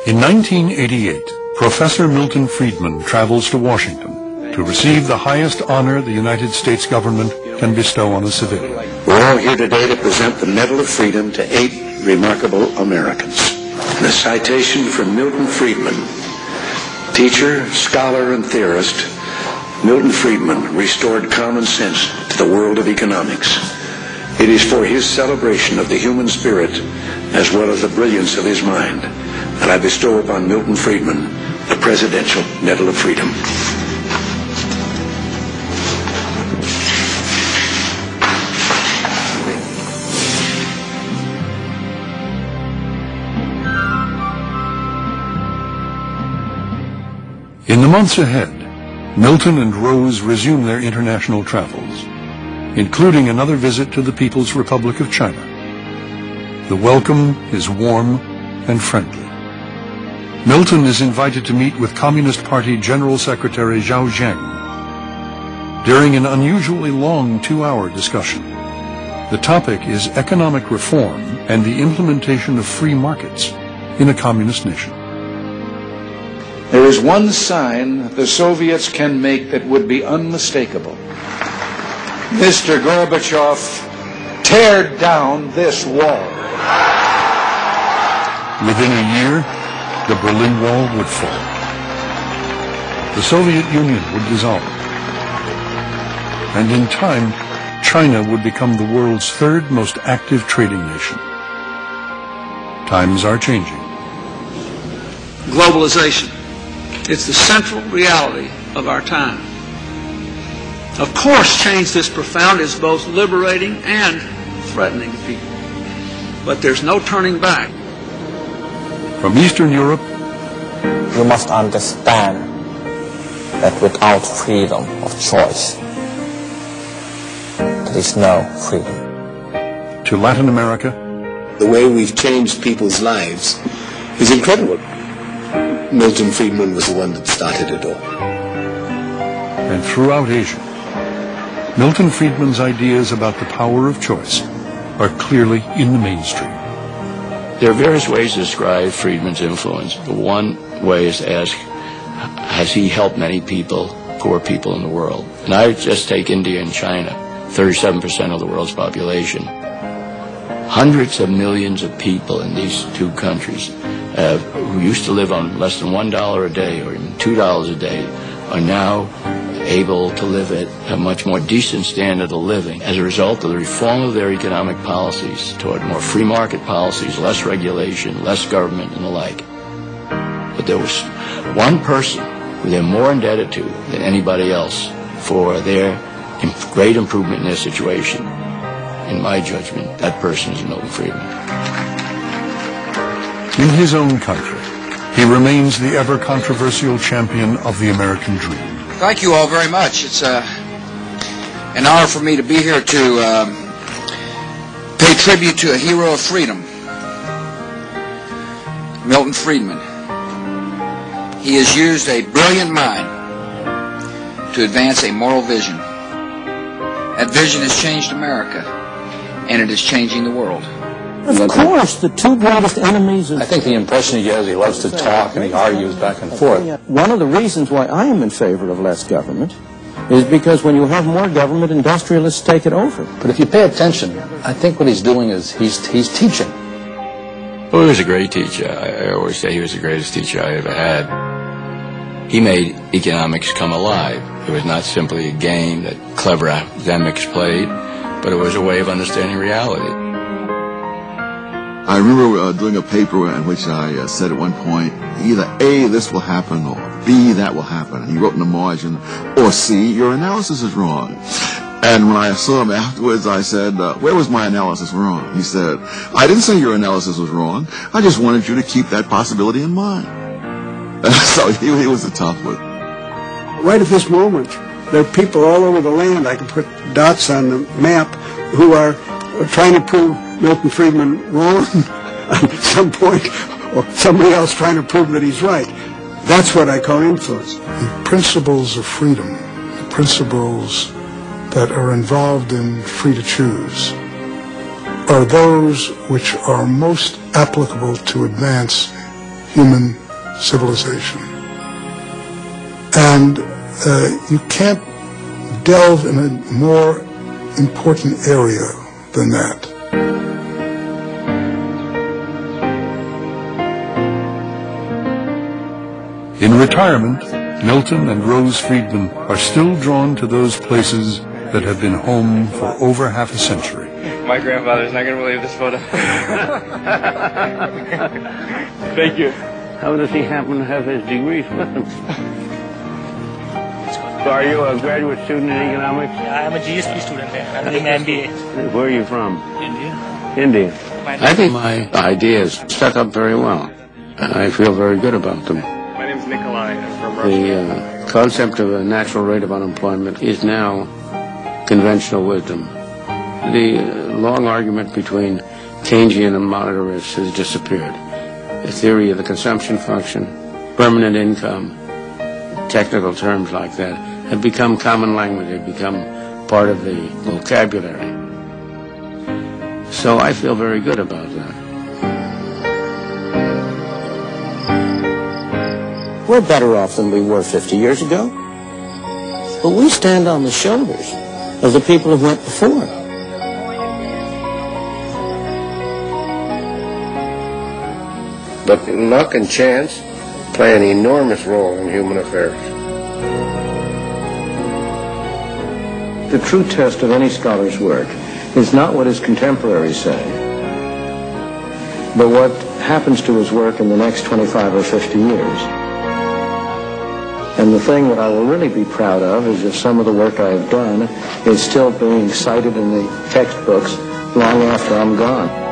In 1988, Professor Milton Friedman travels to Washington to receive the highest honor the United States government can bestow on a civilian. We're all here today to present the Medal of Freedom to 8 remarkable Americans. And a citation from Milton Friedman, teacher, scholar, and theorist. Milton Friedman restored common sense to the world of economics. It is for his celebration of the human spirit as well as the brilliance of his mind that I bestow upon Milton Friedman the Presidential Medal of Freedom. In the months ahead, Milton and Rose resume their international travels, including another visit to the People's Republic of China. The welcome is warm and friendly. Milton is invited to meet with Communist Party General Secretary Zhao Zheng. During an unusually long 2-hour discussion, the topic is economic reform and the implementation of free markets in a communist nation. There is one sign the Soviets can make that would be unmistakable. Mr. Gorbachev, tear down this wall. Within a year, the Berlin Wall would fall. The Soviet Union would dissolve. And in time, China would become the world's 3rd most active trading nation. Times are changing. Globalization. It's the central reality of our time. Of course, change this profound is both liberating and threatening to people. But there's no turning back. From Eastern Europe, you must understand that without freedom of choice, there is no freedom. To Latin America, the way we've changed people's lives is incredible. Milton Friedman was the one that started it all. And throughout Asia, Milton Friedman's ideas about the power of choice are clearly in the mainstream. There are various ways to describe Friedman's influence. The one way is to ask, has he helped many people, poor people in the world? And I just take India and China, 37% of the world's population. Hundreds of millions of people in these 2 countries who used to live on less than $1 a day or even $2 a day are now able to live at a much more decent standard of living as a result of the reform of their economic policies toward more free market policies, less regulation, less government, and the like. But there was one person who they're more indebted to than anybody else for their great improvement in their situation. In my judgment, that person is Milton Friedman. In his own country, he remains the ever-controversial champion of the American dream. Thank you all very much. It's an honor for me to be here to pay tribute to a hero of freedom, Milton Friedman. He has used a brilliant mind to advance a moral vision. That vision has changed America, and it is changing the world. Of course, the 2 greatest enemies of... I think the impression he has, he loves to talk and he argues back and forth. One of the reasons why I am in favor of less government is because when you have more government, industrialists take it over. But if you pay attention, I think what he's doing is he's teaching. Well, he was a great teacher. I always say he was the greatest teacher I ever had. He made economics come alive. It was not simply a game that clever academics played, but it was a way of understanding reality. I remember doing a paper in which I said at one point, either A, this will happen, or B, that will happen. And he wrote in the margin, or C, your analysis is wrong. And when I saw him afterwards, I said, where was my analysis wrong? He said, I didn't say your analysis was wrong. I just wanted you to keep that possibility in mind. So he was a tough one. Right at this moment, there are people all over the land, I can put dots on the map, who are trying to prove Milton Friedman wrong at some point, or somebody else trying to prove that he's right. That's what I call influence. The principles of freedom, the principles that are involved in free to choose, are those which are most applicable to advance human civilization. And you can't delve in a more important area than that. In retirement, Milton and Rose Friedman are still drawn to those places that have been home for over half a century. My grandfather's not going to believe this photo. Thank you. How does he happen to have his degrees with him? So are you a graduate student in economics? Yeah, I'm a GSP student there. I'm doing an MBA. Where are you from? India. India. I think my ideas stuck up very well. I feel very good about them. My name's Nikolai. I'm from Russia. The concept of a natural rate of unemployment is now conventional wisdom. The long argument between Keynesian and monetarists has disappeared. The theory of the consumption function, permanent income, technical terms like that have become common language. They've become part of the vocabulary. So I feel very good about that. We're better off than we were 50 years ago. But we stand on the shoulders of the people who went before. But luck and chance play an enormous role in human affairs. The true test of any scholar's work is not what his contemporaries say, but what happens to his work in the next 25 or 50 years. And the thing that I will really be proud of is if some of the work I have done is still being cited in the textbooks long after I'm gone.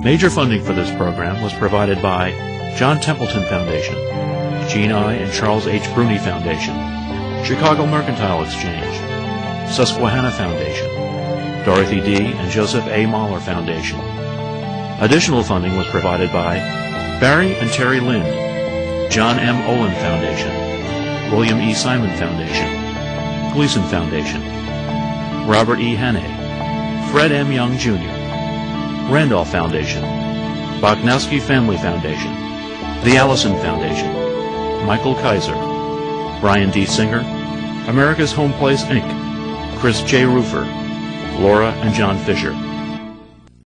Major funding for this program was provided by John Templeton Foundation, Jean I. and Charles H. Bruni Foundation, Chicago Mercantile Exchange, Susquehanna Foundation, Dorothy D. and Joseph A. Mahler Foundation. Additional funding was provided by Barry and Terry Lind, John M. Olin Foundation, William E. Simon Foundation, Gleason Foundation, Robert E. Hannay, Fred M. Young Jr., Randolph Foundation, Bochnowski Family Foundation, the Allison Foundation, Michael Kaiser, Brian D. Singer, America's Home Place, Inc., Chris J. Rufer, Laura and John Fisher.